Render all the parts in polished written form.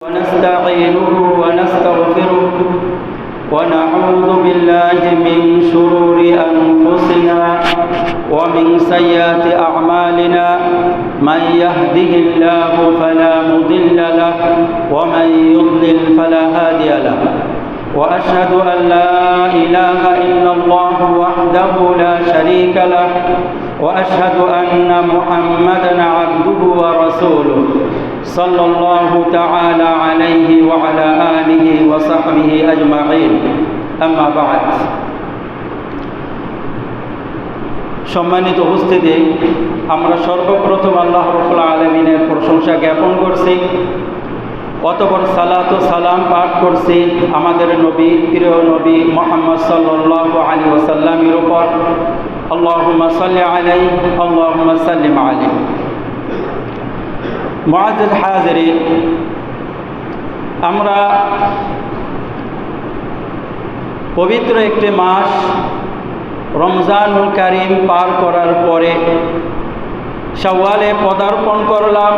ونستعينه ونستغفره ونعوذ بالله من شرور أنفسنا ومن سيئات أعمالنا من يهده الله فلا مضل له ومن يضلل فلا هادي له وأشهد أن لا إله إلا الله وحده لا شريك له وأشهد أن محمدًا عبده ورسوله صلى الله تعالى عليه وعلى آله وصحبه أجمعين أما بعد সম্মানিত উপস্থিতি, আমরা সর্বপ্রথম আল্লাহ রাব্বুল আলামিনের প্রশংসা জ্ঞাপন করছি, অতঃপর সালাত ও সালাম পাঠ করছি আমাদের নবী, প্রিয় নবী মুহাম্মদ সাল্লাল্লাহু আলাইহি ওয়াসাল্লামের উপর। আল্লাহুম্মা সাল্লি আলাইহি আল্লাহুম্মা সাল্লিম আলাইহি। মুআজ্জাজ হাজিরিন, আমরা পবিত্র একটি মাস রমজানুল কারীম পার করার পরে শাওয়ালে পদার্পণ করলাম।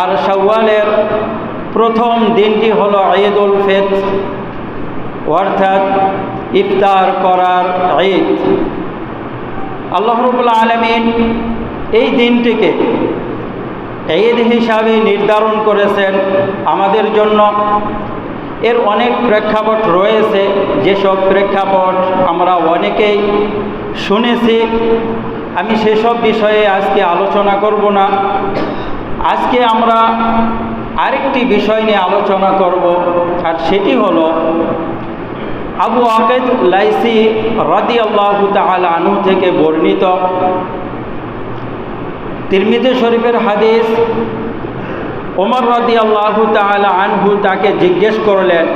আর শাওয়ালের প্রথম দিনটি হলো ঈদুল ফিতর, অর্থাৎ ইফতার করার ঈদ। আল্লাহ রাব্বুল আলামিন এই দিনটিকে ঈদ হিসাবে নির্ধারণ করেছেন আমাদের জন্য। এর অনেক প্রেক্ষাপট রয়েছে, যেসব প্রেক্ষাপট আমরা অনেকেই শুনেছি। আমি সেসব বিষয়ে আজকে আলোচনা করব না। আজকে আমরা আরেকটি বিষয় নিয়ে আলোচনা করব, আর সেটি হলো আবু আকিদ লাইসি রাদিয়াল্লাহু তাআলা আনহু থেকে বর্ণিত তিরমিজি শরীফের হাদিস। ওমর রাদিয়াল্লাহু তাআলা আনহু তাকে জিজ্ঞেস করলেন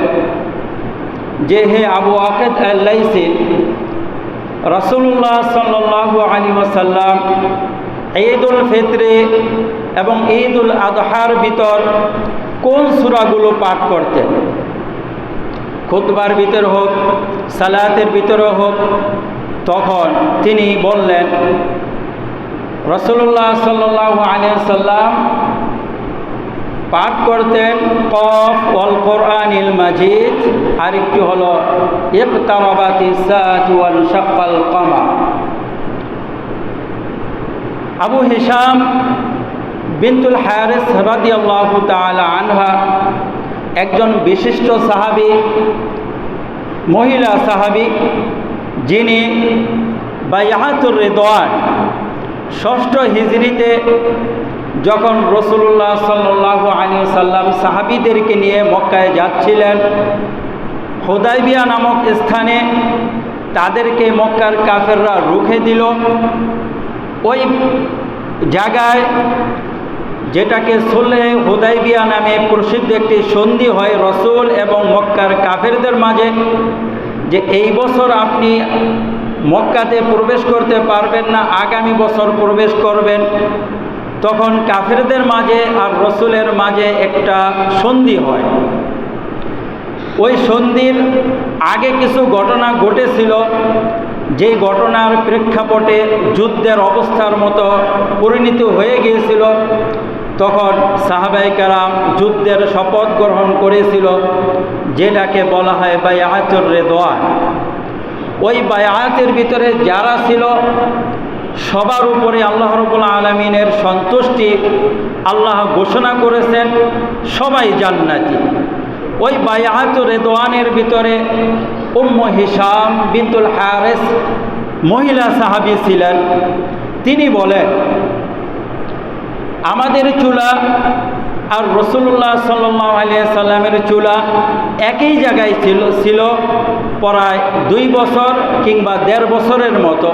যে, হে আবু আকিদ আল-লাইসি, রাসূলুল্লাহ সাল্লাল্লাহু আলাইহি ওয়াসাল্লাম ঈদুল ফিতরে এবং ঈদুল আযহার ভিতর কোন সূরাগুলো পাঠ করতেন? খুতবার ভিতর হোক, সালাতের ভিতরে হোক। তখন তিনি বললেন, রাসূলুল্লাহ সাল্লাল্লাহু আলাইহি ওয়াসাল্লাম পাঠ করতেন কফ ওয়াল কোরআনিল মাজিদ, আরেকটি হলো ইকতারাবাতিস সাআতু ওয়া ইনশাক্কাল কমার। আবু হিশাম বিনতুল হারিস রাদিয়াল্লাহু তাআলা আনহা একজন বিশিষ্ট সাহাবী, মহিলা সাহাবী, যিনি বায়াতুর রিদওয়ান ৬ষ্ঠ হিজরিতে যখন রাসূলুল্লাহ সাল্লাল্লাহু আলাইহি ওয়াসাল্লাম সাহাবীদেরকে নিয়ে মক্কায় যাচ্ছিলেন, হুদায়বিয়া নামক স্থানে তাদেরকে মক্কার কাফেররা রুখে দিল। ওই জায়গায়, যেটাকে সুলহে হুদায়বিয়া নামে প্রসিদ্ধ একটি সন্ধি হয় রাসূল এবং মক্কার কাফেরদের মাঝে, যে এই বছর আপনি মক্কাতে প্রবেশ করতে পারবেন না, আগামী বছর প্রবেশ করবেন। তখন কাফেরদের মাঝে আর রাসূলের মাঝে একটা সন্ধি হয়। ওই সন্ধির আগে কিছু ঘটনা ঘটেছিল, যেই ঘটনার প্রেক্ষাপটে যুদ্ধের অবস্থার মতো পরিণত হয়ে গিয়েছিল। তখন সাহাবায়ে কেরাম যুদ্ধের শপথ গ্রহণ করেছিল, যেটাকে বলা হয় বায়াতুর রিদওয়ান। ওই বায়াতের ভিতরে যারা ছিল, সবার উপরে আল্লাহ রাব্বুল আলামিনের সন্তুষ্টি আল্লাহ ঘোষণা করেছেন, সবাই জান্নাতি। ওই বায়াতুর রিদওয়ানের ভিতরে উম্মু হিশাম বিনতুল হারিস মহিলা সাহাবী ছিলেন। তিনি বলেন, আমাদের চুলা আর রাসূলুল্লাহ সাল্লাল্লাহু আলাইহি ওয়াসাল্লামের চুলা একই জায়গায় ছিল প্রায় 2 বছর কিংবা 1.5 বছরের মতো।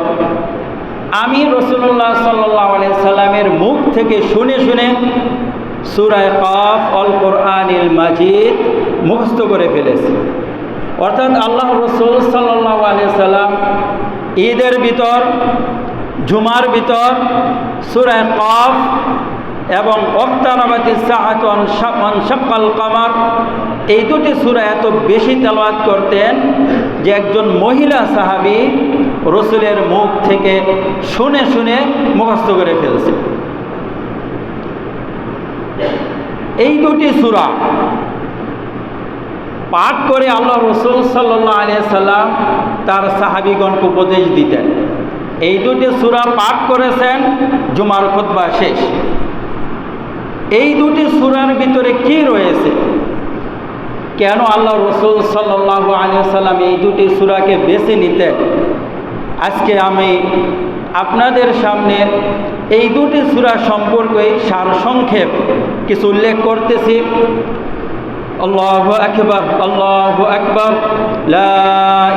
আমি রাসূলুল্লাহ সাল্লাল্লাহু আলাইহি ওয়াসাল্লামের মুখ থেকে শুনে শুনে সূরা কফ আল কোরআনিল মাজিদ মুখস্থ করে ফেলেছি। অর্থাৎ আল্লাহ রাসূল সাল্লাল্লাহু আলাইহি ওয়াসাল্লাম ঈদের ভিতর, জুমার ভিতর সূরা কফ এবং ইকতারাবাতিস সাআতু ওয়া ইনশাক্কাল কমার, এই দুটি সূরা এত বেশি তেলাওয়াত করতেন যে একজন মহিলা সাহাবী রাসূলের মুখ থেকে শুনে শুনে মুখস্থ করে ফেলছে। এই দুটি সূরা পাঠ করে আল্লাহ রাসূল সাল্লাল্লাহু আলাইহি সাল্লাম তার সাহাবীগণকে উপদেশ দিতেন। এই দুটি সূরা পাঠ করেছেন জুমার খুতবা শেষ। এই দুটি সূরার ভিতরে কি রয়েছে, কেন আল্লাহ রাসূল সাল্লাল্লাহু আলাইহি সাল্লাম এই দুটি সূরাকে বেছে নিতেন, আজকে আমি আপনাদের সামনে এই দুটি সূরা সম্পর্কে সারসংক্ষেপ কিছু উল্লেখ করতেছি। আল্লাহু আকবার, আল্লাহু আকবার, লা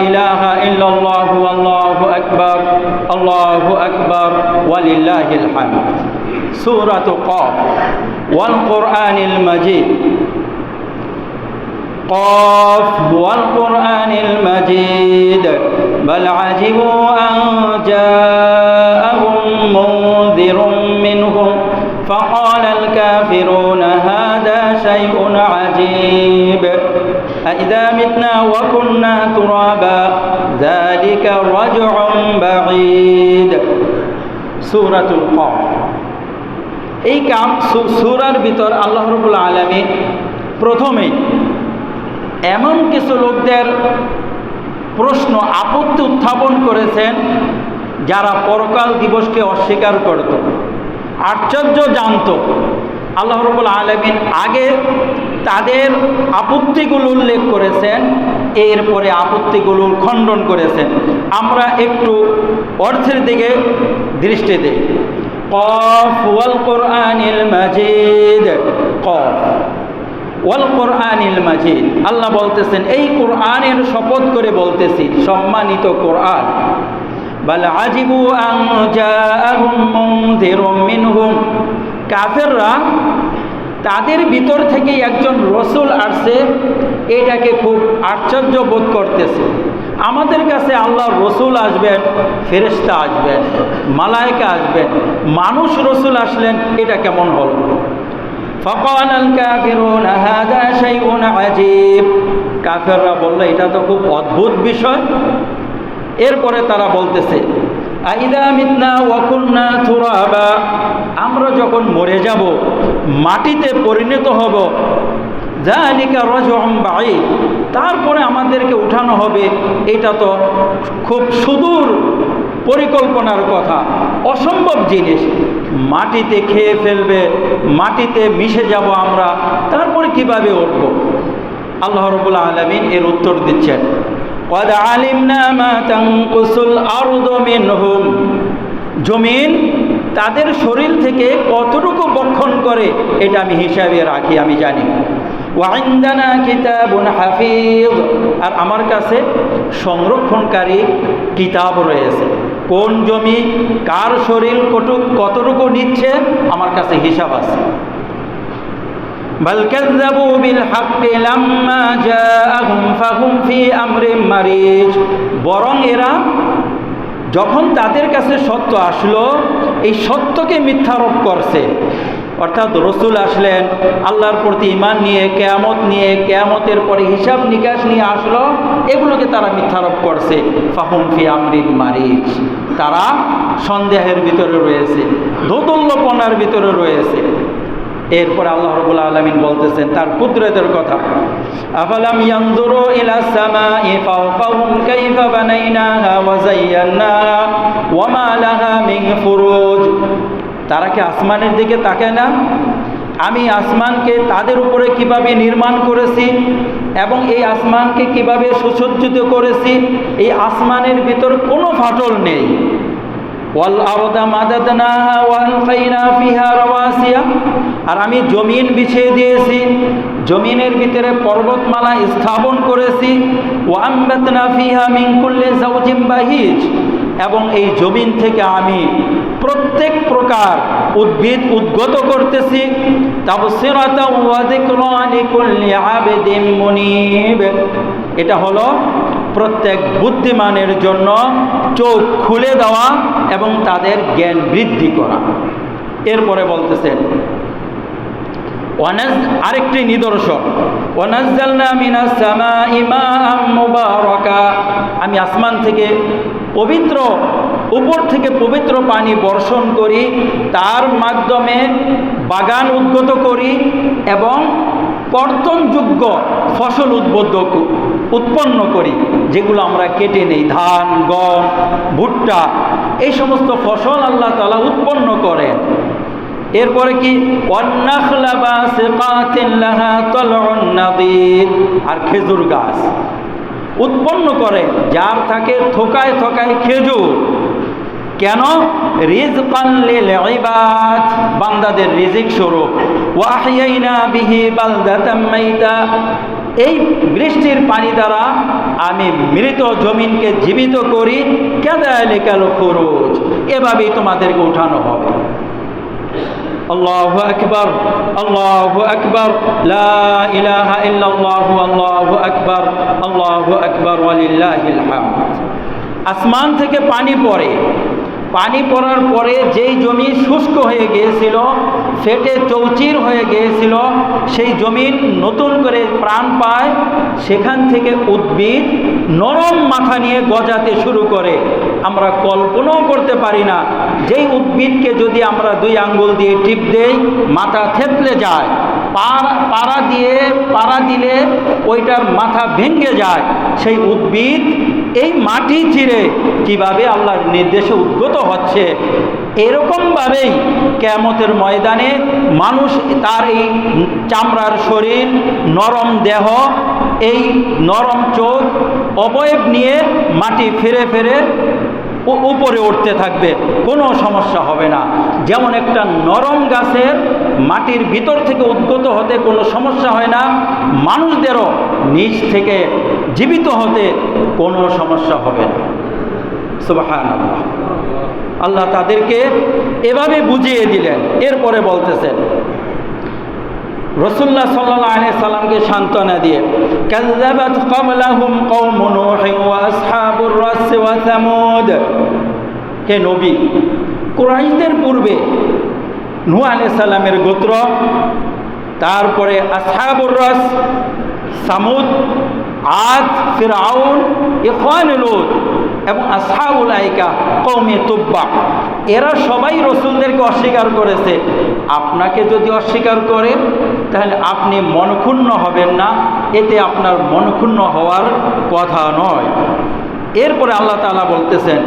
ইলাহা ইল্লাল্লাহু, আল্লাহু আকবার, আল্লাহু আকবার, ওয়ালিল্লাহিল হামদ। সূরাতু ক্বাফ ওয়াল কুরআনিল মাজিদ। قاف والقرآن المجيد بل عجبوا أن جاءهم منذر منهم فقال الكافرون هذا شيء عجيب أإذا متنا وكنا ترابا ذلك رجع بعيد। سورة القاف। এই সূরার ভিতর আল্লাহ রাব্বুল আলামিন প্রথমেই এমন কিছু লোকদের প্রশ্ন আপত্তি উত্থাপন করেছেন যারা পরকাল দিবসকে অস্বীকার করত, আশ্চর্য জানত। আল্লাহ রাব্বুল আলামিন আগে তাদের আপত্তিগুলো উল্লেখ করেছেন, এরপরে আপত্তিগুলোর খণ্ডন করেছেন। আমরা একটু অর্থের দিকে দৃষ্টি দিই। ক্বাফ ওয়াল কুরআনিল মাজিদ। ক্বাফ ওয়াল কুরআনিল মাজিদ, আল্লাহ বলতেছেন এই কোরআনের শপথ করে বলতেছি, সম্মানিত কোরআন। বাল আজিবু আন জাআহুম মুনযিরুম মিনহুম, কাফেররা তাদের ভিতর থেকে একজন রসুল আসছে এটাকে খুব আশ্চর্য বোধ করতেছে। আমাদের কাছে আল্লাহর রসুল আসবেন, ফেরেশতা আসবেন, মালায়েকা আসবেন, মানুষ রসুল আসলেন, এটা কেমন হল? فقال الكافرون هذا شيء عجيب, কাফেররা বলল এটা তো খুব অদ্ভুত বিষয়। এরপরে তারা বলতেছে আইদা মিতনা ওয়া কুননা তুরাবা, আমরা যখন মরে যাব, মাটিতে পরিণত হব, যালিকা রাজউন বাঈদ, তারপরে আমাদেরকে উঠানো হবে, এটা তো খুব সুদূর পরিকল্পনার কথা, অসম্ভব জিনিস। মাটিতে খেয়ে ফেলবে, মাটিতে মিশে যাব আমরা, তারপরে কিভাবে উঠব? আল্লাহ রাব্বুল আলামিন এর উত্তর দিচ্ছেন ক্বাদ আলিমনা মা তানকুসুল আরদু মিনহুম, জমিন তাদের শরীর থেকে কতটুকু বক্ষণ করে এটা আমি হিসাবে রাখি, আমি জানি। ওয়া ইনদানা কিতাবুন হাফিজ, আর আমার কাছে সংরক্ষণকারী কিতাব রয়েছে। কোন জমি কার শরীর কতটুকু নিচ্ছে আমার কাছে হিসাব আছে। বাল কাযযাবু বিল হাক্কি লাম্মা জাআহুম ফাহুম ফি আমরিন মারিজ, বরং এরা যখন তাদের কাছে সত্য আসলো এই সত্যকে মিথ্যারোপ করছে। অর্থাৎ রসুল আসলেন, আল্লাহর প্রতি ঈমান নিয়ে, কিয়ামতের পরে হিসাব নিকাশ নিয়ে আসলো, এগুলোকে তারা মিথ্যারোপ করছে। ফাহুম ফি আমরিন মারিজ, তারা সন্দেহের ভিতরে রয়েছে, দোদুল্যপনার ভিতরে রয়েছে। এরপর আল্লাহ রাব্বুল আলামিন বলতেছেন তার কুদরতের কথা, আফালাম ইয়ানজুরু ইলাস সামাই ফাওকাহুম কাইফা বানাইনাহা ওয়া যায়্যানাহা ওয়া মা লাহা মিন ফুরুজ, তারা কি আসমানের দিকে তাকায় না? আমি আসমানকে তাদের উপরে কিভাবে নির্মাণ করেছি এবং এই আসমানকে কিভাবে সুসজ্জিত করেছি, এই আসমানের ভিতর কোনো ফাটল নেই। ওয়াল আরদা মাদাদনাহা ওয়া আলকাইনা ফিহা রাওয়াসিয়া, আর আমি জমিন বিছিয়ে দিয়েছি, জমিনের ভিতরে পর্বতমালা স্থাপন করেছি। ওয়া আমবাতনা ফিহা মিন কুল্লি যাওজিন বাহিজ, এবং এই জমিন থেকে আমি প্রত্যেক প্রকার উদ্ভিদ উদ্গত করতেছি। তাবসিরাতাও ওয়া যিকরা লিকুল্লি আবদিন মুনিব, এটা হলো প্রত্যেক বুদ্ধিমানের জন্য চোখ খুলে দেওয়া এবং তাদের জ্ঞান বৃদ্ধি করা। এরপরে বলতেছেন আরেকটি নিদর্শন, ওয়ানাজ্জালনা মিনাস সামাই মাআম মুবারাকা, আমি আসমান থেকে পবিত্র উপর থেকে পবিত্র পানি বর্ষণ করি, তার মাধ্যমে বাগান উদ্গত করি এবং কর্তনযোগ্য ফসল উৎপন্ন করি, যেগুলো আমরা কেটে নেই, ধান, গম, ভুট্টা, এই সমস্ত ফসল আল্লাহ তাআলা উৎপন্ন করেন। এরপরে কি আর খেজুর গাছ উৎপন্ন করে, যার থাকে থোকায় থোকায় খেজুর। কেন? রিজকান লিল ইবাদ, বান্দাদের রিজিক স্বরূপ। ওয়া আহইয়াইনা বিহি বালদাতাম মাইতা, এই বৃষ্টির পানি দ্বারা আমি মৃত জমিনকে জীবিত করি। কাযালিকাল খুরুজ, এভাবেই তোমাদেরকে উঠানো হবে। আল্লাহু আকবার, আল্লাহু আকবার, লা ইলাহা ইল্লাল্লাহু, আল্লাহু আকবার, আল্লাহু আকবার, ওয়ালিল্লাহিল হামদ। আসমান থেকে পানি পড়ে, পানি পড়ার পরে যেই জমি শুষ্ক হয়ে গিয়েছিল, ফেটে চৌচির হয়ে গিয়েছিল, সেই জমিন নতুন করে প্রাণ পায়। সেখান থেকে উদ্ভিদ নরম মাথা নিয়ে গজাতে শুরু করে। আমরা কল্পনাও করতে পারি না, যেই উদ্ভিদকে যদি আমরা 2 আঙ্গুল দিয়ে টিপ দেই, মাথা থেতলে যায়, পাড়া দিলে ওইটার মাথা ভেঙে যায়, সেই উদ্ভিদ এই মাটি চিরে কিভাবে আল্লাহর নির্দেশে উদ্গত হচ্ছে। এরকমভাবেই কিয়ামতের ময়দানে মানুষ তার এই চামড়ার শরীর, নরম দেহ, এই নরম চোখ, অবয়ব নিয়ে মাটি ফিরে ফিরে উপরে উঠতে থাকবে, কোনো সমস্যা হবে না। যেমন একটা নরম গাছের মাটির ভিতর থেকে উদ্গত হতে কোনো সমস্যা হয় না, মানুষদেরও নিচ থেকে জীবিত হতে কোনো সমস্যা হবে না। সুবহানাল্লাহ। আল্লাহ তাদেরকে এভাবে বুঝিয়ে দিলেন। এরপরে বলতেছেন রাসূলুল্লাহ সাল্লাল্লাহু আলাইহি সাল্লামকে সান্ত্বনা দিয়ে, কাযযাবাত ক্বাবলাহুম কওম নূহ ওয়া আসহাবুর রাস ওয়া সামুদ। হে নবী, কুরাইশদের পূর্বে নূহ আলাইহিস সালামের গোত্র, তারপরে আসহাবুর রাস, সামুদ, আদ, ফিরআউন, ইখওয়ান লূত এবং আসহাবুল আইকা কওমে তুব্বা, এরা সবাই রসুলদেরকে অস্বীকার করেছে। আপনাকে যদি অস্বীকার করে তাহলে আপনি মনক্ষুণ্ণ হবেন না, এতে আপনার মনক্ষুণ্ণ হওয়ার কথা নয়। এরপরে আল্লাহ তাআলা বলতেছেন,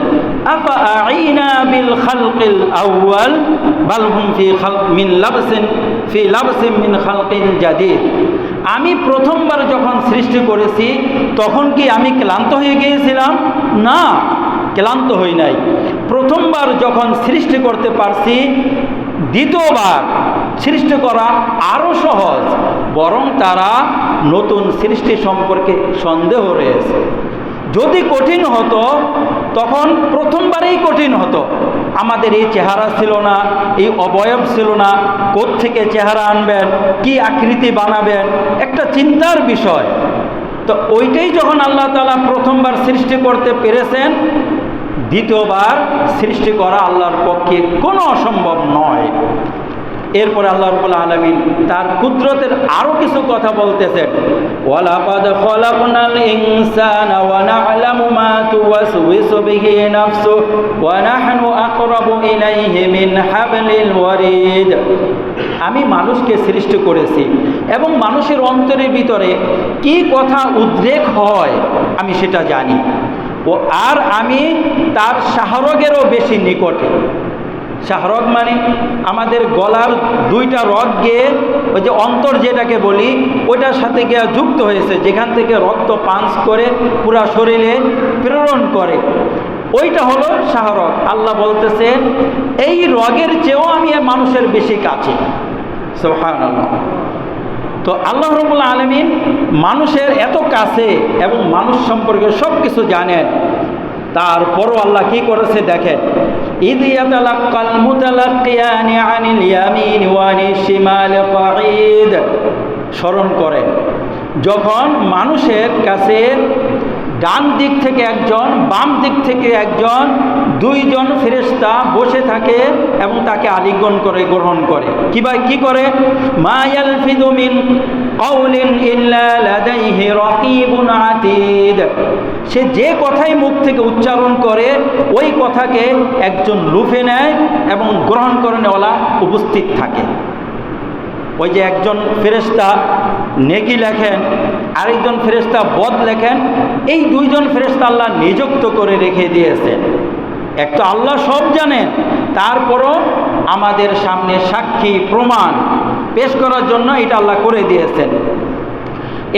আফা আইনা বিল খালকিল আউয়াল বাল হুম ফি খালক মিন লাবসিন মিন খালকিন জাদীদ। আমি প্রথমবার যখন সৃষ্টি করেছি তখন কি আমি ক্লান্ত হয়ে গিয়েছিলাম? না, ক্লান্ত হই নাই। প্রথমবার যখন সৃষ্টি করতে পারছি, দ্বিতীয়বার সৃষ্টি করা আরও সহজ, বরং তারা নতুন সৃষ্টি সম্পর্কে সন্দেহ রয়েছে। যদি কঠিন হতো তখন প্রথমবারেই কঠিন হতো। আমাদের এই চেহারা ছিল না, এই অবয়ব ছিল না, কোত্থেকে চেহারা আনবেন, কি আকৃতি বানাবেন, একটা চিন্তার বিষয়। তো ওইটাই যখন আল্লাহ তাআলা প্রথমবার সৃষ্টি করতে পেরেছেন, দ্বিতীয়বার সৃষ্টি করা আল্লাহর পক্ষে কোনো অসম্ভব নয়। এরপরে আল্লাহ রাব্বুল আলামিন তার কুদরতের আরও কিছু কথা বলতেছেন, ওয়ালাকাদ খালাকনাল ইনসানা ওয়া না'লামু মা তুওয়াসওয়িসু বিহি নাফসুহু ওয়া নাহনু আকরাবু ইলাইহি মিন হাবলিল ওয়ারিদ। আমি মানুষকে সৃষ্টি করেছি এবং মানুষের অন্তরের ভিতরে কি কথা উদ্রেক হয় আমি সেটা জানি, আর আমি তার শাহরগেরও বেশি নিকটে। শাহরগ মানে আমাদের গলার 2টা রগ গিয়ে ওই যে অন্তর যেটাকে বলি, ওইটার সাথে গিয়ে যুক্ত হয়েছে, যেখান থেকে রক্ত পাঞ্চ করে পুরা শরীরে প্রেরণ করে, ওইটা হলো শাহরগ। আল্লাহ বলতেছেন এই রগের চেয়েও আমি মানুষের বেশি কাছে। সুবহানাল্লাহ। তো আল্লাহ রাব্বুল আলামিন মানুষের এত কাছে এবং মানুষ সম্পর্কে সব কিছু জানেন, তারপরও আল্লাহ কি করেছে দেখেন, ইয ইয়াতালাক্কাল মুতালাক্কিয়ানি আনিল ইয়ামিন ওয়া আনিশ শিমাল কাঈদ। স্মরণ করেন, যখন মানুষের কাছে ডান দিক থেকে একজন, বাম দিক থেকে একজন, 2 জন ফেরেশতা বসে থাকে এবং তাকে আলিঙ্গন করে গ্রহণ করে। কি করে? মা ইয়ালফিযু মিন কাওলিন ইল্লা লাদাইহি রাকীবুন আতীদ। সে যে কথাই মুখ থেকে উচ্চারণ করে ওই কথাকে একজন লুফে নেয় এবং গ্রহণ করে নেওয়ালা উপস্থিত থাকে। ওই যে একজন ফেরেশতা নেকি লেখেন, আরেকজন ফেরেশতা বদ লেখেন, এই দুইজন ফেরেশতা আল্লাহ নিযুক্ত করে রেখে দিয়েছেন। এক তো আল্লাহ সব জানেন, তারপরও আমাদের সামনে সাক্ষী প্রমাণ পেশ করার জন্য এটা আল্লাহ করে দিয়েছেন।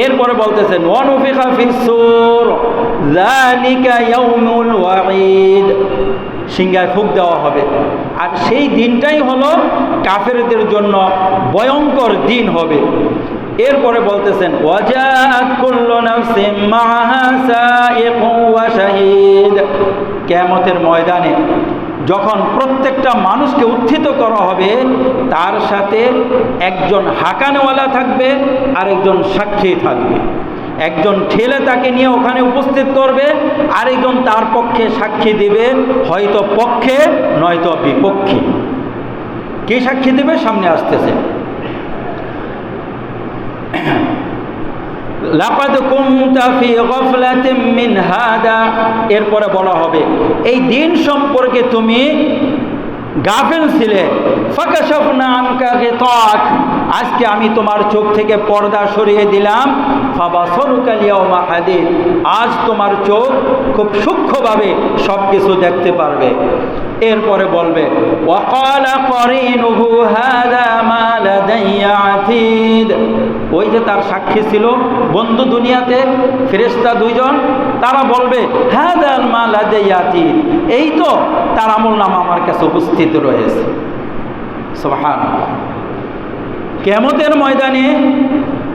এরপরে বলতেছেন ওয়ানুফিখা ফিস-সূর যালিকা ইয়াউমুল ওয়াঈদ, সিংহায় ফুঁক দেওয়া হবে, আর সেই দিনটাই হলো কাফেরদের জন্য ভয়ঙ্কর দিন হবে। এরপরে বলতেছেন ওয়াজাআত কুল্লু নাফসিন মাআহা সাইকুন ওয়া শাহীদ, কিয়ামতের ময়দানে যখন প্রত্যেকটা মানুষকে উত্থিত করা হবে, তার সাথে একজন হাঁকানেওয়ালা থাকবে আর একজন সাক্ষী থাকবে। একজন ঠেলে তাকে নিয়ে ওখানে উপস্থিত করবে, আরেকজন তার পক্ষে সাক্ষী দিবে, হয়তো পক্ষে নয়তো বিপক্ষে। কে সাক্ষী দেবে সামনে আসতেছে। লাকাদ কুনতা ফি গাফলাতিন মিন হাদা, এরপরে বলা হবে এই দিন সম্পর্কে তুমি গাফিল ছিলে। ফাকাশাফনা আনকা গিতাক, আজকে আমি তোমার চোখ থেকে পর্দা সরিয়ে দিলাম। ফাবাসরুকা আল-ইয়াওমা হাদীদ, আজ তোমার চোখ খুব সূক্ষ্মভাবে সব কিছু দেখতে পারবে। এরপরে বলবে ওয়াকালা করিনুহু হাযা মা লাদাইয়া আতীদ, ওই যে তার সাক্ষী ছিল বন্ধু দুনিয়াতে ফেরেশতা দুইজন, তারা বলবে হাযা মা লাদাইয়া আতীদ, এই তো তার আমলনামা আমার কাছে উপস্থিত রয়েছে। সুবহানাল্লাহ। কিয়ামতের ময়দানে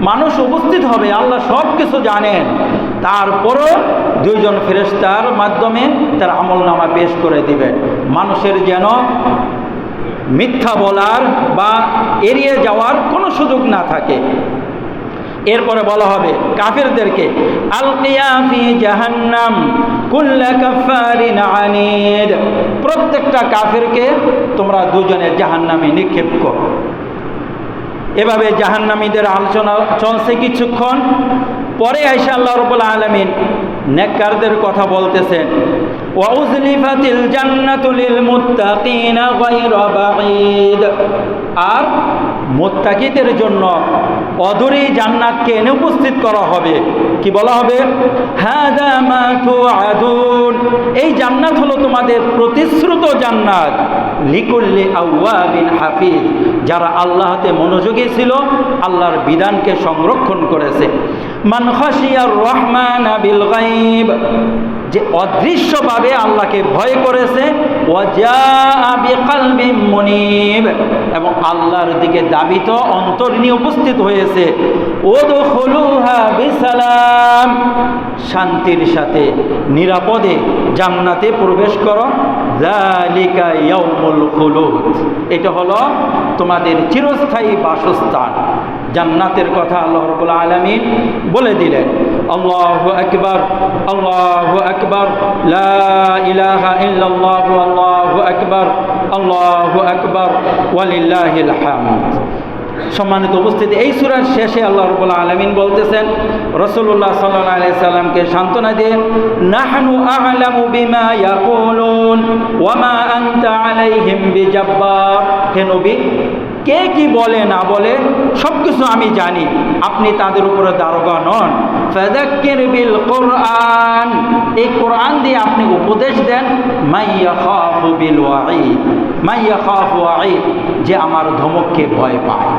মানুষ উপস্থিত হবে, আল্লাহ সব কিছু জানেন, তারপরও দুইজন ফেরেশতার মাধ্যমে তার আমলনামা পেশ করে দিবেন। মানুষের যেন মিথ্যা বলার বা এড়িয়ে যাওয়ার কোনো সুযোগ না থাকে। এরপরে বলা হবে কাফেরদেরকে আলকিয়া ফি জাহান্নাম কুল্লা কাফারিন আনিদ, প্রত্যেকটা কাফেরকে তোমরা দুজনে জাহান্নামে নিক্ষেপ করো। এভাবে জাহান্নামীদের আলোচনা চলছে কিছুক্ষণ, পরে আয়েশা আল্লাহ রাব্বুল আলামিন নেককারদের কথা বলতেছেন ওয়া উযলিফাতিল জান্নাতু লিল মুত্তাকিনা গায়রা বাঈদ, আর মুত্তাকিদের জন্য অদূরেই জান্নাতকে এনে উপস্থিত করা হবে। কি বলা হবে? হাযা মা তুআদুন, এই জান্নাত হলো তোমাদের প্রতিশ্রুত জান্নাত। লিকুল্লি আওয়াবিন হাফিজ, যারা আল্লাহতে মনোযোগী ছিল, আল্লাহর বিধানকে সংরক্ষণ করেছে। মান খাশিয়ার রহমান বিল গায়ব, যে অদৃশ্যভাবে আল্লাহকে ভয় করেছে। ওয়াজাআ বিকলবিন মুনীব, এবং আল্লাহর দিকে দাবিত অন্তর নিয়ে উপস্থিত হয়েছে। উদখুলুহা বিসালাম, শান্তির সাথে নিরাপদে জান্নাতে প্রবেশ করো। যালিকা ইয়াউমুল খুলুদ, এটা হলো তোমাদের চিরস্থায়ী বাসস্থান। জান্নাতের কথা আল্লাহ রাব্বুল আলামিন বলে দিলেন। আল্লাহু আকবার, আল্লাহু আকবার, লা ইলাহা ইল্লাল্লাহু, আল্লাহু আকবার, আল্লাহু আকবার, ওয়ালিল্লাহিল হামদ। সম্মানিত উপস্থিতি, এই সূরার শেষে আল্লাহ রাব্বুল আলামিন বলতেছেন রাসূলুল্লাহ সাল্লাল্লাহু আলাইহি সাল্লামকে সান্ত্বনা দিয়ে, নাহনু আ'লামু বিমা ইয়াকুলুন ওয়া মা আনতা আলাইহিম বিজাব্বার, হে নবী কে কি বলে না বলে সব কিছু আমি জানি, আপনি তাদের উপরে দারোগা নন। ফাযাক্কির বিল কোরআন, এই কোরআন দিয়ে আপনি উপদেশ দেন। মাইয়া খাফু বিল ওয়াঈদ, মাইয়া খাফু ওয়াঈদ, যে আমার ধমককে ভয় পায়,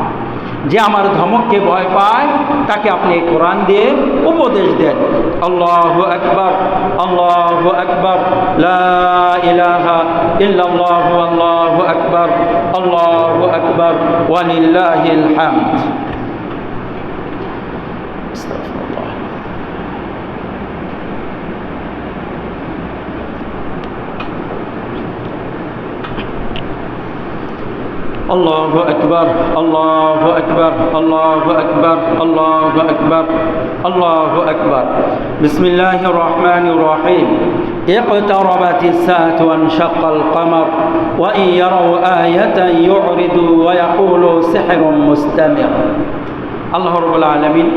যে আমার ধমককে ভয় পায় তাকে আপনি এই কোরআন দিয়ে উপদেশ দেন। আল্লাহু আকবার, আল্লাহু আকবার, লা ইলাহা ইল্লাল্লাহু, আল্লাহু আকবার, আল্লাহু আকবার, ওয়ালিল্লাহিল হামদ। আস্তাগফিরুল্লাহ। আল্লাহু আকবার, আল্লাহু আকবার, আল্লাহু আকবার, আল্লাহু আকবার, আল্লাহু আকবার। বিসমিল্লাহির রহমানির রহিম। ইকতারাবাতিস সাআতু ওয়ানশাক্কাল কমার ওয়া ইন ইয়ারাউ আয়াতান ইউরিদু ওয়া ইয়াকুলু সিহরুন মুস্তামির। আল্লাহ রাব্বুল আলামিন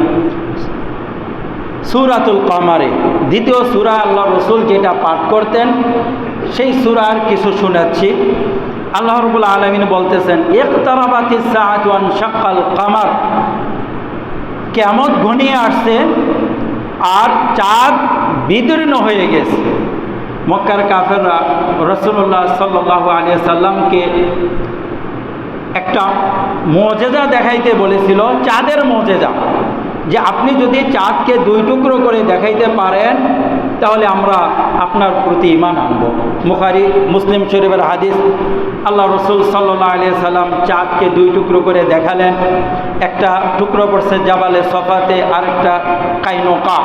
সূরাতুল কমারে, দ্বিতীয় সূরা আল্লাহ রসুল যেটা পাঠ করতেন সেই সূরার কিছু শোনাচ্ছি। আল্লাহ রাব্বুল আলামিন বলতেছেন, ইকতারাবাতিস সাআতু ওয়া ইনশাক্কাল কমার, কিয়ামত ঘনিয়ে আসছে আর চাঁদ বিদীর্ণ হয়ে গেছে। মক্কার কাফেররা রাসূলুল্লাহ সাল্লাল্লাহু আলাইহি সাল্লামকে একটা মুজিজা দেখাইতে বলেছিল, চাঁদের মুজিজা, যে আপনি যদি চাঁদকে দুই টুকরো করে দেখাইতে পারেন তাহলে আমরা আপনার প্রতি ঈমান আনব। বুখারী মুসলিম শরীফের হাদিস। আল্লাহ রসুল সাল্লাল্লাহু আলাইহি সাল্লাম চাঁদকে দুই টুকরো করে দেখালেন। একটা টুকরো পড়ছে জাবালে সফাতে, আরেকটা কাইনুকা,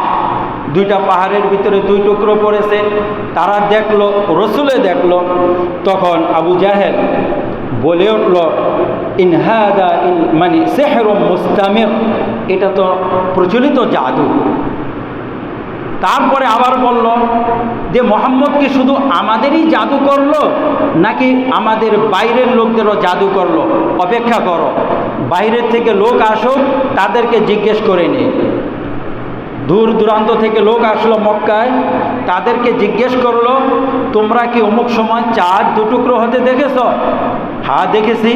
দুইটা পাহাড়ের ভিতরে দুই টুকরো পড়েছে। তারা দেখলো, রসুলে দেখলো, তখন আবু জাহেল বলে উঠল, ইন হাদা মানে সিহরুম মুস্তামির, এটা তো প্রচলিত জাদু। তারপরে আবার বলল যে মোহাম্মদ কি শুধু আমাদেরই জাদু করলো নাকি আমাদের বাইরের লোকদেরও জাদু করলো? অপেক্ষা করো, বাইরের থেকে লোক আসুক, তাদেরকে জিজ্ঞেস করে নে। দূর দূরান্ত থেকে লোক আসলো মক্কায়, তাদেরকে জিজ্ঞেস করলো, তোমরা কি অমুক সময় চাঁদ দুটুকরো হতে দেখেছ? হ্যাঁ দেখেছি।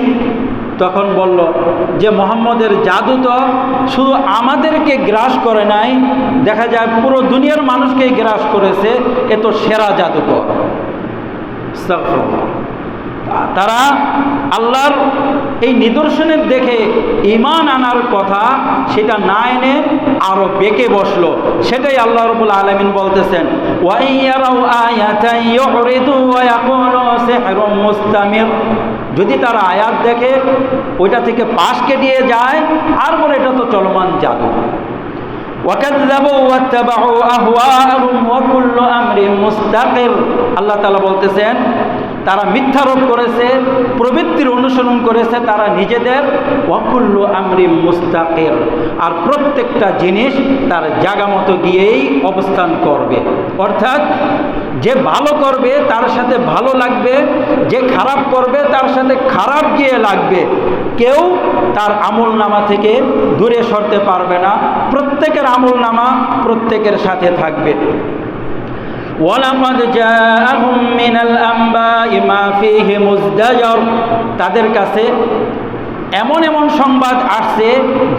তখন বলল যে মোহাম্মদের জাদু তো শুধু আমাদেরকে গ্রাস করে নাই, দেখা যায় পুরো দুনিয়ার মানুষকেই গ্রাস করেছে, এ তো সেরা জাদুকর। তারা আল্লাহর এই নিদর্শনের দেখে ঈমান আনার কথা সেটা না এনে আরো বেঁকে বসলো। সেটাই আল্লাহ রাব্বুল আলামিন বলতেছেন, ওয়া ইয়ারাউ আয়াতান ইউরিদু ওয়া ইয়াকুলু সিহরুম মুস্তামির, যদি তারা আয়াত দেখে ওইটা থেকে পাশ কেটে যায় আর বলে এটা তো চলমান জাদু। ওয়াকাযযাবু ওয়াত্তাবাউ আহওয়াআহুম ওয়া কুল্লু আমরিন মুস্তাকির, আল্লাহ তাআলা বলতেছেন তারা মিথ্যারোপ করেছে, প্রবৃত্তির অনুসরণ করেছে তারা নিজেদের, ওয়া কুল্লু আমরিন মুস্তাকির, আর প্রত্যেকটা জিনিস তার জায়গা মতো গিয়েই অবস্থান করবে। অর্থাৎ যে ভালো করবে তার সাথে ভালো লাগবে, যে খারাপ করবে তার সাথে খারাপ গিয়ে লাগবে। কেউ তার আমল নামা থেকে দূরে সরতে পারবে না, প্রত্যেকের আমল নামা প্রত্যেকের সাথে থাকবে। ওয়ালাকাদ জাআহুম মিনাল আনবাই মা ফীহি মুজদাজার, তাদের কাছে এমন এমন সংবাদ আসছে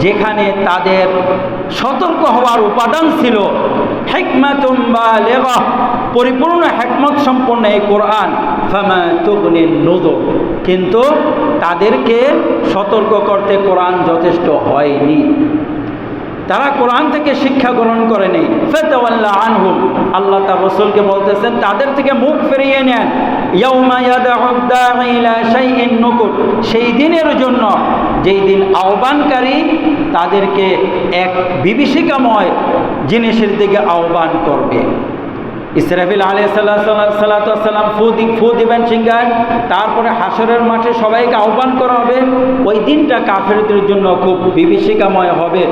যেখানে তাদের সতর্ক হওয়ার উপাদান ছিল। হিকমাতুম বালিগা, পরিপূর্ণ হিকমত সম্পন্ন এই কোরআন। ফামা তুগনিন নুযুর, কিন্তু তাদেরকে সতর্ক করতে কোরআন যথেষ্ট হয়নি। তারা কোরআন থেকে শিক্ষা গ্রহণ করেনি। ফাতাওয়াল্লা আনহুম, আল্লাহ তার রাসূলকে বলতেছেন তাদের থেকে মুখ ফিরিয়ে নেন। ইয়াউমা ইয়াদউ দাঈ ইলা শাইইন নুকুর, সেই দিনের জন্য যেই দিন আহ্বানকারী তাদেরকে এক বিভীষিকাময় জিনিসের দিকে আহ্বান করবে। ইসরাফিল আলাইহিস সালাম ফু দিবেন সিংহায়, তারপরে হাসরের মাঠে সবাইকে আহ্বান করা হবে। ওই দিনটা কাফেরদের জন্য খুব বিভীষিকাময় হবে।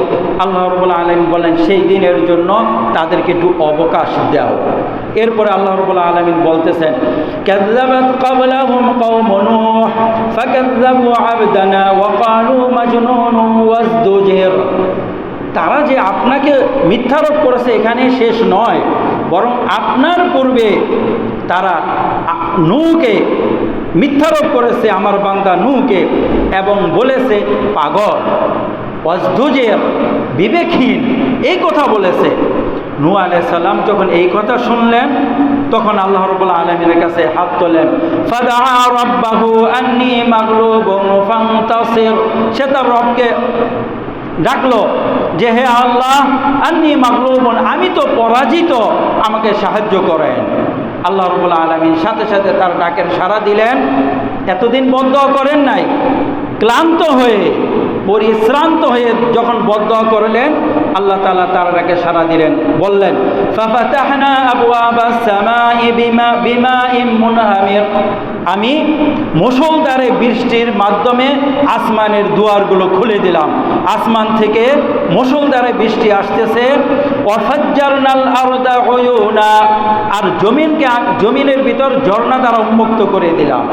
আল্লাহ রাব্বুল আলামিন বলেন সেই দিনের জন্য তাদেরকে একটু অবকাশ দাও। এরপরে আল্লাহ রাব্বুল আলামিন বলতেছেন, কাযযাবাত ক্বাবলাহুম কওমু নূহ ফাকাযযাবু আবদানা ওয়া ক্বালু মাজনুনুন ওয়াজদুজির, তারা যে আপনাকে মিথ্যারোপ করেছে এখানে শেষ নয়, বরং আপনার পূর্বে তারা নূহকে মিথ্যারোপ করেছে, আমার বান্দা নূহকে, এবং বলেছে পাগল, ওয়াজদুজির, বিবেকহীন, এই কথা বলেছে। নূহ আলাইহিস সালাম যখন এই কথা শুনলেন তখন আল্লাহ রাব্বুল আলামিনের কাছে হাত তোলেন। ফাদা রাব্বাহু আন্নী মাগলুবুন ফান্তাসির, সে তার রবকে ডাকলো যে হে আল্লাহ, আন্নী মাগলুবুন, আমি তো পরাজিত, আমাকে সাহায্য করেন। আল্লাহ রাব্বুল আলামিন সাথে সাথে তার ডাকের সাড়া দিলেন। এতদিন বদদোয়া করেন নাই, ক্লান্ত হয়ে পরিশ্রান্ত হয়ে যখন বদদোয়া করলেন আল্লাহ তাআলা তার ডাকে সাড়া দিলেন, বললেন ফাফাতাহনা আবওয়াবাস সামাই বিমাইন মুনহামির, আমি মুষলধারে বৃষ্টির মাধ্যমে আসমানের দুয়ারগুলো খুলে দিলাম। আসমান থেকে মুষলধারে বৃষ্টি আসতেছে। ওয়াফাজ্জারনাল আরদা উয়ুনা, আর জমিনের ভিতর ঝর্ণা দ্বারা উন্মুক্ত করে দিলাম।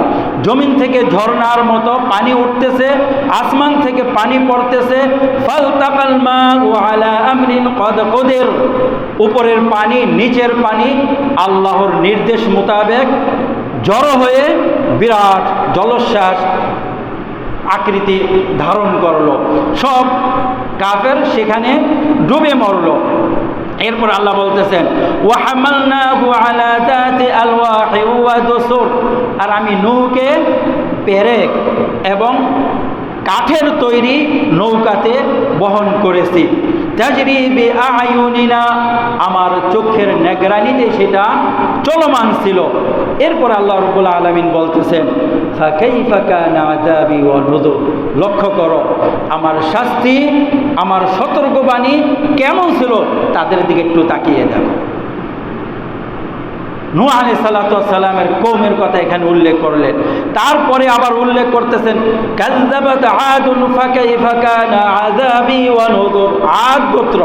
জমিন থেকে ঝর্ণার মতো পানি উঠতেছে, আসমান থেকে পানি পড়তেছে। ফালতাকাল মাউ আলা আমরিন কদ কদির, উপরের পানি নিচের পানি আল্লাহর নির্দেশ মোতাবেক জড়ো হয়ে বিরাট জলোচ্ছ্বাস আকৃতি ধারণ করলো, সব কাফের সেখানে ডুবে মরল। এরপর আল্লাহ বলতেছেন ওয়াহামালনাহু আলা যাতি আলওয়াহি ওয়া দুসুর, আর আমি নূহকে পেরেক এবং কাঠের তৈরি নৌকাতে বহন করেছি। তাজরি বিআয়ুনিনা, আমার চোখের নিগরানিতে সেটা চলমান ছিল। এরপর আল্লাহ রাব্বুল আলামিন বলতেছেন ফাকাইফা কানা আযাবি ওয়া নুযুর, লক্ষ্য করো আমার শাস্তি, আমার সতর্কবাণী কেমন ছিল তাদের দিকে একটু তাকিয়ে দেখো। নূহ আলাইহিস সালাতু ওয়াস সালামের কওমের কথা এখানে উল্লেখ করলেন। তারপরে আবার উল্লেখ করতেছেন কাযযাবাত আদুন ফাকাইফা কানা আযাবি ওয়া নুযুর। আদ গোত্র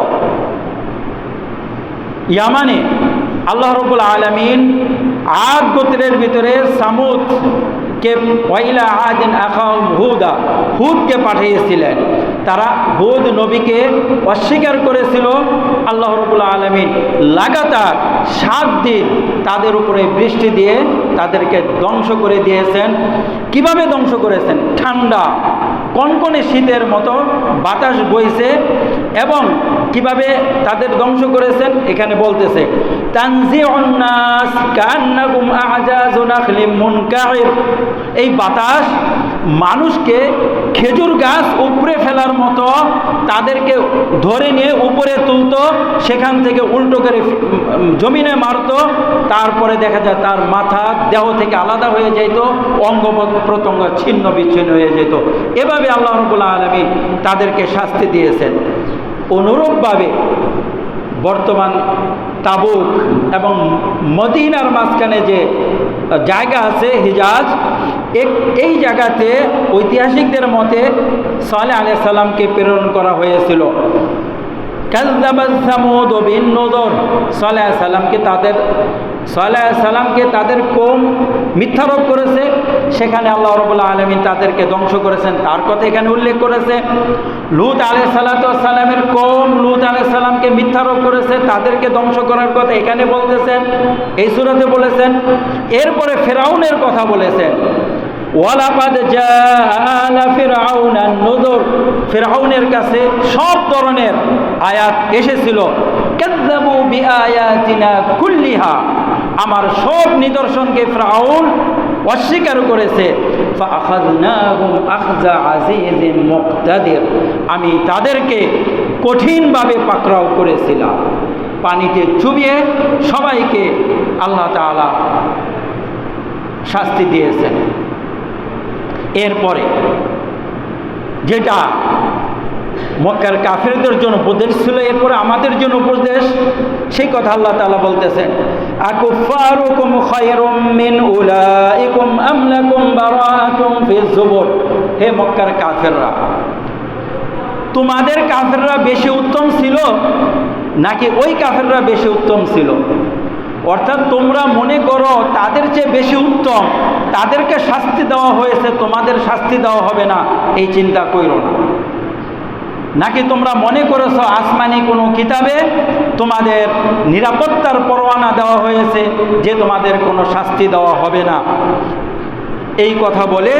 ইয়ামানে আল্লাহ রাব্বুল আলামিন আদ গোত্রের ভিতরে সামুদ কে ওয়াইলা আদিন আখাহুম হুদা, হুদকে পাঠিয়েছিলেন। তারা হুদ নবীকে অস্বীকার করেছিল। আল্লাহ রাব্বুল আলামিন লাগাতার 7 দিন তাদের উপরে বৃষ্টি দিয়ে তাদেরকে ধ্বংস করে দিয়েছেন। কিভাবে ধ্বংস করেছেন? ঠান্ডা কনকনে শীতের মতো বাতাস বইছে। এবং কিভাবে তাদের ধ্বংস করেছেন এখানে বলতেছে তানজিউন নাস কান্নাকুম আজাজু নাখলিম মুনকাইর, এই বাতাস মানুষকে খেজুর গাছ উপড়ে ফেলার মতো তাদেরকে ধরে নিয়ে উপরে তুলতো, সেখান থেকে উল্টো করে জমিনে মারতো। তারপরে দেখা যায় তার মাথা দেহ থেকে আলাদা হয়ে যেত, অঙ্গ প্রত্যঙ্গ ছিন্ন বিচ্ছিন্ন হয়ে যেত। এভাবে আল্লাহ রাব্বুল আলামিন তাদেরকে শাস্তি দিয়েছেন। অনুরূপভাবে বর্তমান তাবুক এবং মদিনার মাঝখানে যে জায়গা আছে হিজাজ, এই জায়গাতে ঐতিহাসিকদের মতে সালেহ আলাইহিস সালামকে প্রেরণ করা হয়েছিল। কাযযাবাত সামুদ বিন নুযুর, সালেহ আলাইহিস সালামকে তাদের কওম মিথ্যারোপ করেছে। সেখানে আল্লাহ রাব্বুল আলামিন তাদেরকে ধ্বংস করেছেন, তার কথা এখানে উল্লেখ করেছে। লূত আলাইহিস সালামের কওম লূত আলাইহিস সালামকে মিথ্যারোপ করেছে, তাদেরকে ধ্বংস করার কথা এখানে বলতেছেন, এই সূরাতে বলেছেন। এরপরে ফিরআউনের কথা বলেছেন ওয়ালাকাদ জাআ ফিরআউনা নুযুর, ফিরআউনের কাছে সব ধরনের আয়াত এসেছিল। কাযযাবু বিআয়াতিনা কুল্লিহা, আমার সব নিদর্শনকে ফিরআউন অস্বীকার করেছে। ফাআখাযনাহুম আখযা আজিজিন মুকতাদির, আমি তাদেরকে কঠিনভাবে পাকড়াও করেছিলাম। পানিতে চুবিয়ে সবাইকে আল্লাহ তাআলা শাস্তি দিয়েছেন। এরপরে যেটা মক্কার কাফেরদের জন্য উপদেশ ছিল, এরপরে আমাদের জন্য উপদেশ, সেই কথা আল্লাহ তাআলা বলতেছেন আকুফারুকুম খায়রুম মিন উলাইকুম আম লাকুম বারাআতুম ফিজ জুবুর, হে মক্কার কাফেররা, তোমাদের কাফেররা বেশি উত্তম ছিল নাকি ওই কাফেররা বেশি উত্তম ছিল? অর্থাৎ তোমরা মনে করো তাদের চেয়ে বেশি উত্তম, তাদেরকে শাস্তি দেওয়া হয়েছে, তোমাদের শাস্তি দেওয়া হবে না, এই চিন্তা কইরো না। নাকি তোমরা মনে করেছো আসমানি কোনো কিতাবে তোমাদের নিরাপত্তার পরোয়ানা দেওয়া হয়েছে যে তোমাদের কোনো শাস্তি দেওয়া হবে না? এই কথা বলে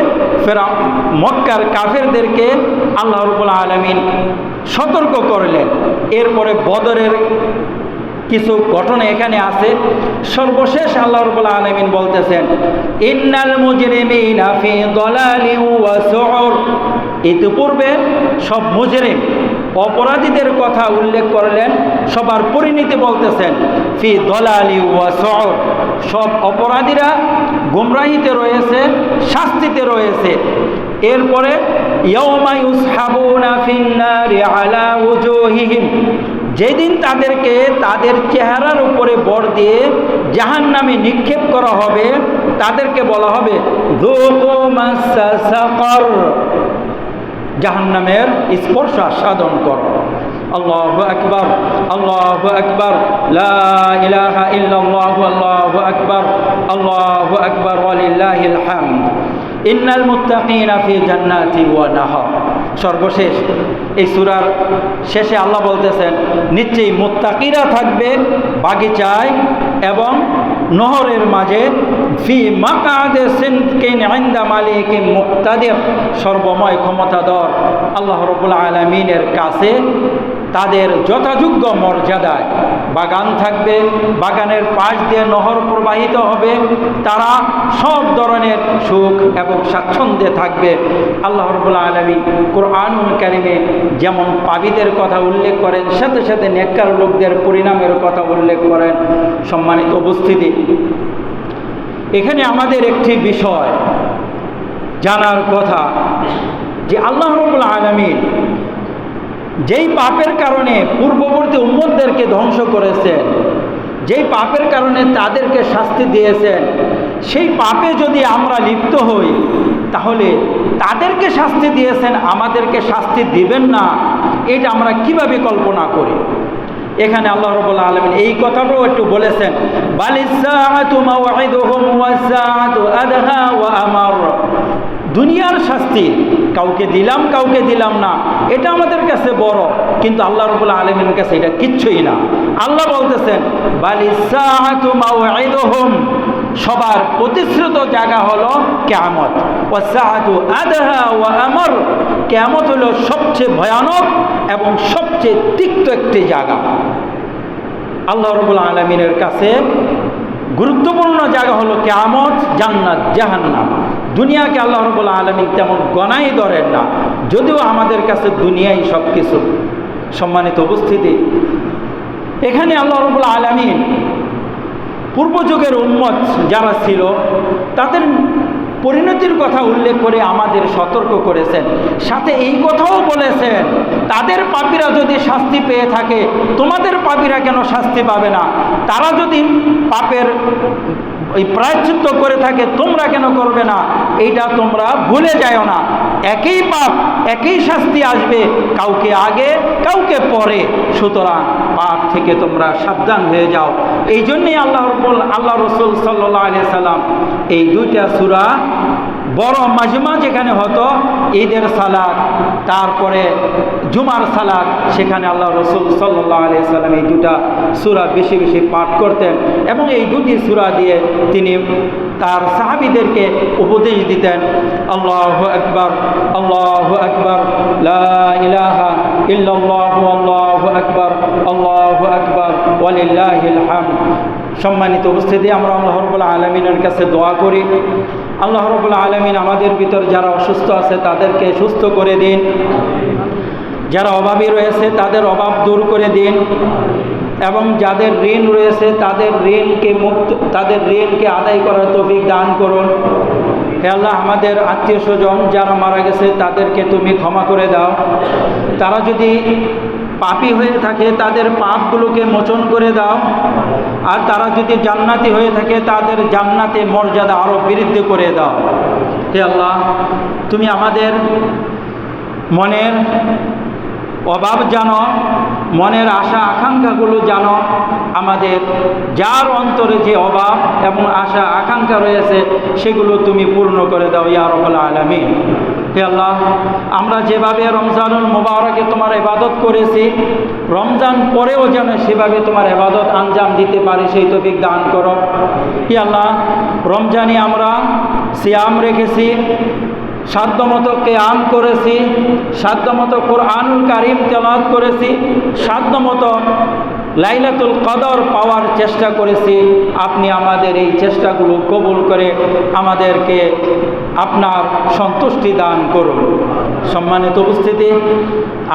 মক্কার কাফেরদেরকে আল্লাহ রাব্বুল আলামিন সতর্ক করলেন। এরপরে বদরের কিছু ঘটনা এখানে আছে। সর্বশেষ আল্লাহ রাব্বুল আলামিন বলতেছেন ইন্নাল মুজরিমিনা ফি দালালিন ওয়া সুউর, ইতিপূর্বে সব মুজরিম অপরাধীদের কথা উল্লেখ করলেন, সবার পরিণতি বলতেছেন ফি দালালিন ওয়া সুউর, সব অপরাধীরা গুমরাহিতে রয়েছে, শাস্তিতে রয়েছে। এরপরে ইয়াউমা ইউসহাবুনা ফিন নারি আলা উজুহিহিম, যেদিন তাদেরকে তাদের চেহারার উপরে বর দিয়ে জাহান্নামে নিক্ষেপ করা হবে, তাদেরকে বলা হবে যুকু মাসা সাকার, জাহান্নামের স্পর্শ আস্বাদন করো। আল্লাহু আকবার, আল্লাহু আকবার, লা ইলাহা ইল্লাল্লাহু, আল্লাহু আকবার, আল্লাহু আকবার ওয়া লিল্লাহিল হামদ। ইন্নাল মুত্তাকিনা ফি জান্নাতি ওয়া নাহার, সর্বশেষ এই সূরার শেষে আল্লাহ বলতেছেন, নিশ্চয়ই মুত্তাকিরা থাকবে বাগিচায় এবং নহরের মাঝে, ফি মাকাদে সিদকিন ইনদা মালিকিন মুক্তাদির, সর্বময় ক্ষমতাধর আল্লাহ রাব্বুল আলামিনের কাছে তাদের যথাযোগ্য মর্যাদায় বাগান থাকবে, বাগানের পাশ দিয়ে নহর প্রবাহিত হবে, তারা সব ধরনের সুখ এবং স্বাচ্ছন্দ্যে থাকবে। আল্লাহ রাব্বুল আলামিন কোরআনুল কারীমে যেমন পাপীদের কথা উল্লেখ করেন, সাথে সাথে নেককার লোকদের পরিণামের কথা উল্লেখ করেন। সম্মানিত উপস্থিতি, এখানে আমাদের একটি বিষয় জানার কথা যে আল্লাহ রাব্বুল আলামিন যেই পাপের কারণে পূর্ববর্তী উম্মতদেরকে ধ্বংস করেছেন, যেই পাপের কারণে তাদেরকে শাস্তি দিয়েছেন, সেই পাপে যদি আমরা লিপ্ত হই তাহলে তাদেরকে শাস্তি দিয়েছেন, আমাদেরকে শাস্তি দিবেন না, এটা আমরা কিভাবে কল্পনা করি। এখানে আল্লাহ রাব্বুল আলামিন এই কথাটাও একটু বলেছেন, বালিসসাআতু মাওঈদুহুম ওয়াসসাআতু আদহা ওয়া আমার। দুনিয়ার শাস্তি কাউকে দিলাম কাউকে দিলাম না, এটা আমাদের কাছে বড়, কিন্তু আল্লাহ রাব্বুল আলামিনের কাছে এটা কিচ্ছুই না। আল্লাহ বলতেছেন, বালিসসাআতু মাওঈদুহুম, সবার প্রতিশ্রুত জায়গা হলো কিয়ামত, ওয়াসসাআতু আদহা ওয়া আমর, কিয়ামত হলো সবচেয়ে ভয়ানক এবং সবচেয়ে তিক্ত একটি জায়গা। আল্লাহ রাব্বুল আলামিনের কাছে গুরুত্বপূর্ণ জায়গা হলো কিয়ামত, জান্নাত, জাহান্নাম। দুনিয়াকে আল্লাহ রাব্বুল আলামিন তেমন গণাই ধরেন না, যদিও আমাদের কাছে দুনিয়াই সব কিছু। সম্মানিত উপস্থিতি, এখানে আল্লাহ রাব্বুল আলামিন পূর্বযুগের উম্মত যারা ছিল তাদের পরিণতির কথা উল্লেখ করে আমাদের সতর্ক করেছেন, সাথে এই কথাও বলেছেন, তাদের পাপীরা যদি শাস্তি পেয়ে থাকে তোমাদের পাপীরা কেন শাস্তি পাবে না, তারা যদি পাপের ওই প্রায়শ্চিত্ত করে থাকে তোমরা কেন করবে না, এইটা তোমরা ভুলে যাও না। একই পাপ একই শাস্তি আসবে, কাউকে আগে কাউকে পরে, সুতরাং পাপ থেকে তোমরা সাবধান হয়ে যাও। এই জন্যই আল্লাহ রাসূল সাল্লাল্লাহু আলাইহি সাল্লাম এই দুইটা সূরা বড় মাজমা যেখানে হতো ঈদের সালাত, তারপরে জুমার সালাত, সেখানে আল্লাহ রাসূল সাল্লাল্লাহু আলাইহি সাল্লাম এই দুটা সূরা বেশি বেশি পাঠ করতেন এবং এই দুটি সূরা দিয়ে তিনি তার সাহাবীদেরকে উপদেশ দিতেন। আল্লাহু আকবার, আল্লাহু আকবার, লা ইলাহা ইল্লাল্লাহু, আল্লাহু আকবার, আল্লাহু আকবার, ওয়ালিল্লাহিল হামদ। সম্মানিত উপস্থিতি, আমরা আল্লাহ রাব্বুল আলামিনের কাছে দোয়া করি, আল্লাহ রাব্বুল আলামিন আমাদের ভিতর যারা অসুস্থ আছে তাদেরকে সুস্থ করে দিন, যারা অভাবী রয়েছে তাদের অভাব দূর করে দিন, এবং যাদের ঋণ রয়েছে তাদের ঋণকে আদায় করার তৌফিক দান করুন। হে আল্লাহ, আমাদের আত্মীয় স্বজন যারা মারা গেছে তাদেরকে তুমি ক্ষমা করে দাও, তারা যদি পাপী হয়ে থাকে তাদের পাপগুলোকে মোচন করে দাও, আর তারা যদি জান্নাতি হয়ে থাকে তাদের জান্নাতে মর্যাদা আরও বৃদ্ধি করে দাও। হে আল্লাহ, তুমি আমাদের মনের অভাব জানো, মনের আশা আকাঙ্ক্ষাগুলো জানো, আমাদের যার অন্তরে যে অভাব এবং আশা আকাঙ্ক্ষা রয়েছে সেগুলো তুমি পূর্ণ করে দাও ইয়া রাব্বুল আলামিন। হে আল্লাহ, আমরা যেভাবে রমজানুল মুবারকে তোমার ইবাদত করেছি, রমজান পরেও যেন সেভাবে তোমার ইবাদত আঞ্জাম দিতে পারি সেই তৌফিক দান করো। হে আল্লাহ, রমজানে আমরা সিয়াম রেখেছি, সাধ্যমতো কিয়াম করেছি, সাধ্যমতো কোরআনুল কারীম তেলাওয়াত করেছি, সাধ্যমতো লাইলাতুল কদর পাওয়ার চেষ্টা করেছি। আপনি আমাদের এই চেষ্টাগুলো কবুল করে আমাদেরকে আপনার সন্তুষ্টি দান করুন। সম্মানিত উপস্থিতি,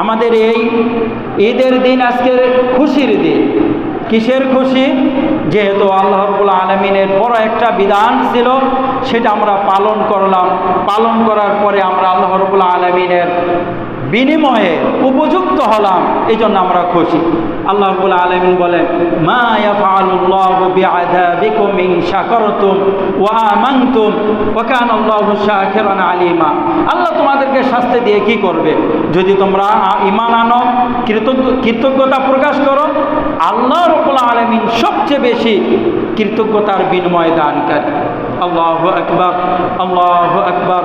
আমাদের এই ঈদের দিন আজকের খুশির দিন। কিসের খুশি? যেহেতু আল্লাহ রাব্বুল আলামিনের বড় একটা বিধান ছিল সেটা আমরা পালন করলাম, পালন করার পরে আমরা আল্লাহ রাব্বুল আলামিনের বিনিময়ে উপযুক্ত হলাম, এই জন্য আমরা খুশি। আল্লাহ রাব্বুল আলামিন বলেন, মা ইয়াফআলুল্লাহু বিআযাবিকুম ইন শাকারতুম ওয়া আমানতুম ওয়া কানা আল্লাহু শাকিরান আলিমা। আল্লাহ তোমাদেরকে শাস্তি দিয়ে কি করবে? যদি তোমরা ঈমান আনো, কৃতজ্ঞতা প্রকাশ করো, আল্লাহ রাব্বুল আলামিন সবচেয়ে বেশি কৃতজ্ঞতার বিনিময় দানকারী। আল্লাহু আকবার, আল্লাহু আকবার,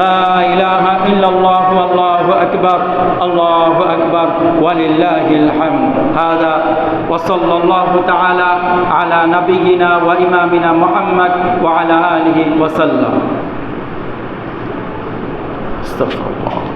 লা ইলাহা ইল্লাল্লাহু আল্লাহু আকবার, আল্লাহু আকবার, ওয়ালিল্লাহিল হামদ। হাদা ওয়া সাল্লাল্লাহু তাআলা আলা নাবিয়িনা ওয়া ইমামিনা মুহাম্মদ ওয়া আলা আলিহি ওয়া সাল্লাম। আস্তাগফিরুল্লাহ।